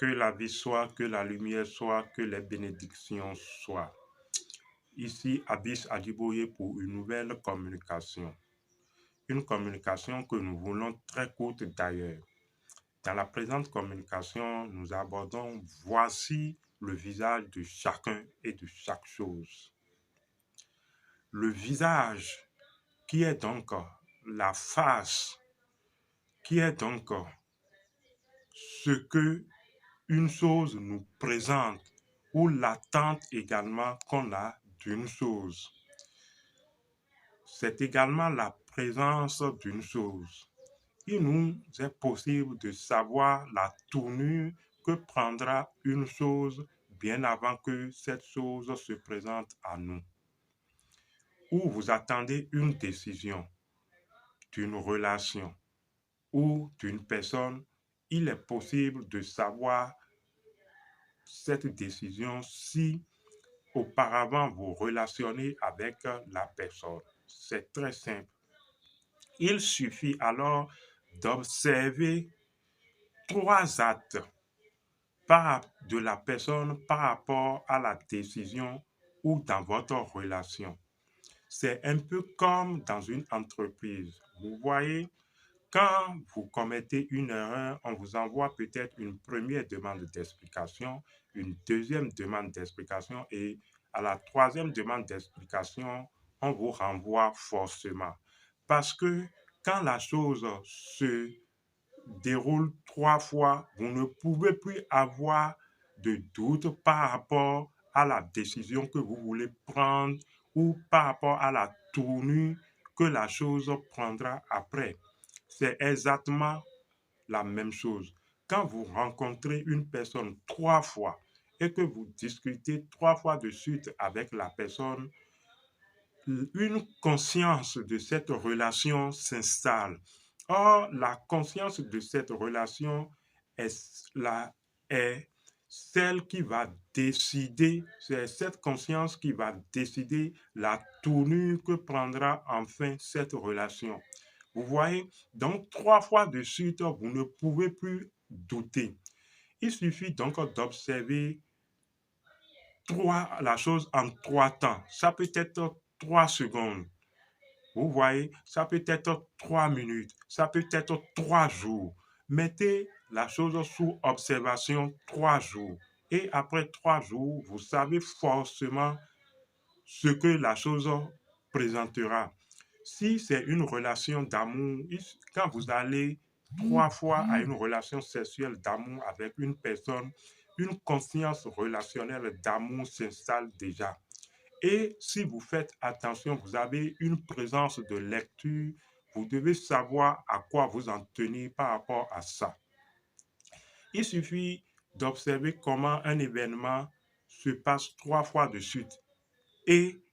Que la vie soit, que la lumière soit, que les bénédictions soient. Ici, Abyss Adjiboye pour une nouvelle communication. Une communication que nous voulons très courte d'ailleurs. Dans la présente communication, nous abordons voici le visage de chacun et de chaque chose. Le visage qui est donc la face, qui est donc ce que une chose nous présente ou l'attente également qu'on a d'une chose. C'est également la présence d'une chose. Il nous est possible de savoir la tournure que prendra une chose bien avant que cette chose se présente à nous. Ou vous attendez une décision d'une relation ou d'une personne, il est possible de savoir cette décision si auparavant vous relationnez avec la personne. C'est très simple. Il suffit alors d'observer trois actes de la personne par rapport à la décision ou dans votre relation. C'est un peu comme dans une entreprise. Vous voyez, quand vous commettez une erreur, on vous envoie peut-être une première demande d'explication, une deuxième demande d'explication et à la troisième demande d'explication, on vous renvoie forcément. Parce que quand la chose se déroule trois fois, vous ne pouvez plus avoir de doute par rapport à la décision que vous voulez prendre ou par rapport à la tournure que la chose prendra après. C'est exactement la même chose. Quand vous rencontrez une personne trois fois et que vous discutez trois fois de suite avec la personne, une conscience de cette relation s'installe. Or, la conscience de cette relation est celle qui va décider, c'est cette conscience qui va décider la tournure que prendra enfin cette relation. Vous voyez, donc trois fois de suite, vous ne pouvez plus douter. Il suffit donc d'observer la chose en trois temps. Ça peut être 3 secondes. Vous voyez, ça peut être 3 minutes, ça peut être 3 jours. Mettez la chose sous observation 3 jours. Et après 3 jours, vous savez forcément ce que la chose présentera. Si c'est une relation d'amour, quand vous allez trois fois à une relation sexuelle d'amour avec une personne, une conscience relationnelle d'amour s'installe déjà. Et si vous faites attention, vous avez une présence de lecture, vous devez savoir à quoi vous en tenir par rapport à ça. Il suffit d'observer comment un événement se passe trois fois de suite. Et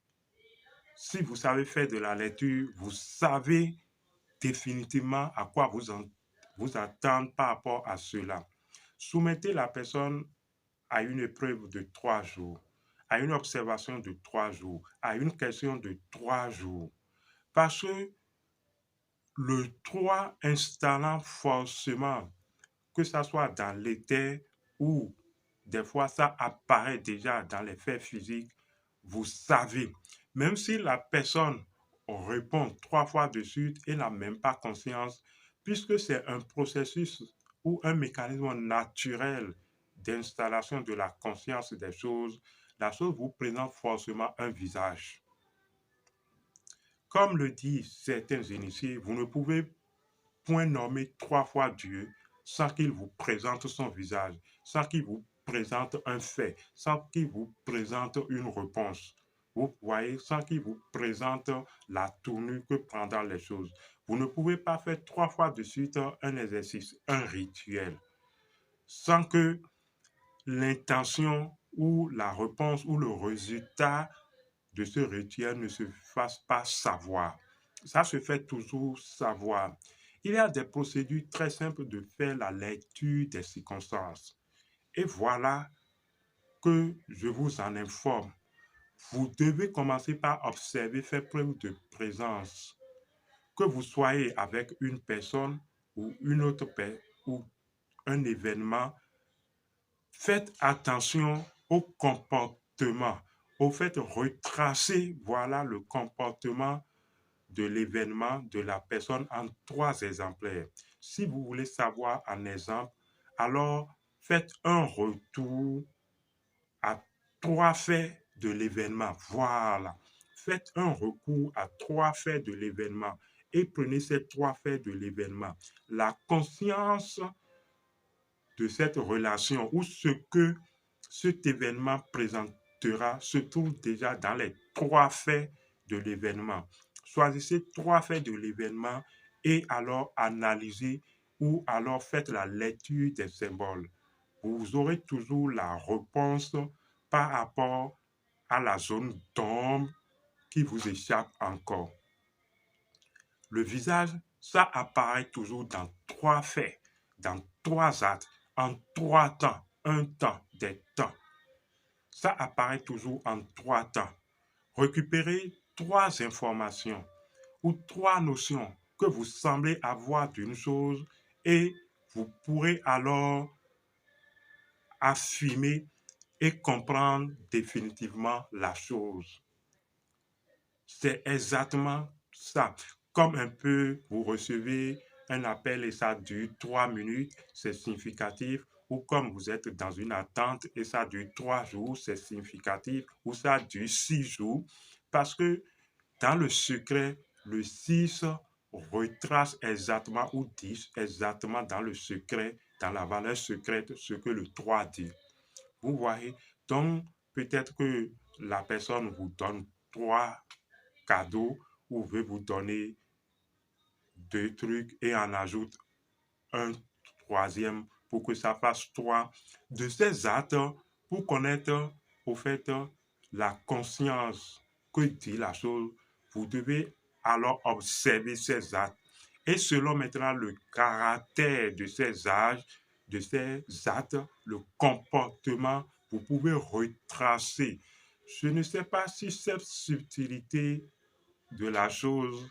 si vous savez faire de la lecture, vous savez définitivement à quoi vous attendre par rapport à cela. Soumettez la personne à une épreuve de 3 jours, à une observation de 3 jours, à une question de 3 jours. Parce que le 3 installant forcément, que ça soit dans l'éther ou des fois ça apparaît déjà dans les faits physiques, vous savez, même si la personne répond trois fois de suite et n'a même pas conscience, puisque c'est un processus ou un mécanisme naturel d'installation de la conscience des choses, la chose vous présente forcément un visage. Comme le disent certains initiés, vous ne pouvez point nommer trois fois Dieu sans qu'il vous présente son visage, sans qu'il vous présente un fait, sans qu'il vous présente une réponse. Vous voyez, sans qu'il vous présente la tournure que prendront les choses. Vous ne pouvez pas faire trois fois de suite un exercice, un rituel, sans que l'intention ou la réponse ou le résultat de ce rituel ne se fasse pas savoir. Ça se fait toujours savoir. Il y a des procédures très simples de faire la lecture des circonstances. Et voilà que je vous en informe. Vous devez commencer par observer, faire preuve de présence. Que vous soyez avec une personne ou une autre personne ou un événement, Faites attention au comportement. Au fait, retracez, voilà le comportement de l'événement de la personne en 3 exemplaires. Si vous voulez savoir un exemple, alors faites un retour à 3 faits de l'événement. Voilà. Faites un recours à 3 faits de l'événement et prenez ces 3 faits de l'événement. La conscience de cette relation ou ce que cet événement présentera se trouve déjà dans les 3 faits de l'événement. Choisissez 3 faits de l'événement et alors analysez ou alors faites la lecture des symboles. Vous aurez toujours la réponse par rapport à la zone d'ombre qui vous échappe encore. Le visage, ça apparaît toujours dans 3 faits, dans 3 actes, en 3 temps, un temps, des temps. Ça apparaît toujours en 3 temps. Récupérez 3 informations ou 3 notions que vous semblez avoir d'une chose et vous pourrez alors affirmer et comprendre définitivement la chose. C'est exactement ça. Comme un peu, vous recevez un appel et ça dure 3 minutes, c'est significatif. Ou comme vous êtes dans une attente et ça dure 3 jours, c'est significatif. Ou ça dure 6 jours. Parce que dans le secret, le 6 retrace exactement ou dit exactement dans le secret, dans la valeur secrète, ce que le 3 dit. Vous voyez, donc peut-être que la personne vous donne 3 cadeaux ou veut vous donner 2 trucs et en ajoute un troisième pour que ça fasse 3. De ces actes, pour connaître au fait la conscience que dit la chose, vous devez alors observer ces actes. Et selon maintenant le caractère de ces âges, de ces actes, le comportement, vous pouvez retracer. Je ne sais pas si cette subtilité de la chose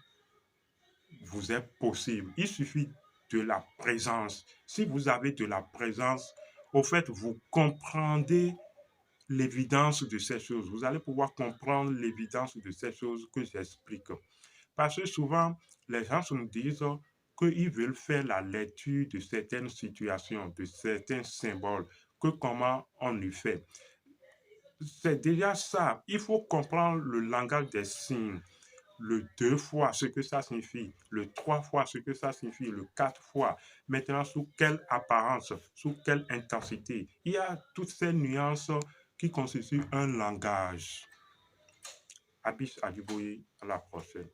vous est possible. Il suffit de la présence. Si vous avez de la présence, au fait, vous comprendrez l'évidence de ces choses. Vous allez pouvoir comprendre l'évidence de ces choses que j'explique. Parce que souvent, les gens se disent qu'ils veulent faire la lecture de certaines situations, de certains symboles, que comment on le fait. C'est déjà ça. Il faut comprendre le langage des signes. Le 2 fois, ce que ça signifie, le 3 fois, ce que ça signifie, le 4 fois. Maintenant, sous quelle apparence, sous quelle intensité. Il y a toutes ces nuances qui constituent un langage. Abis Adiboye, à la prochaine.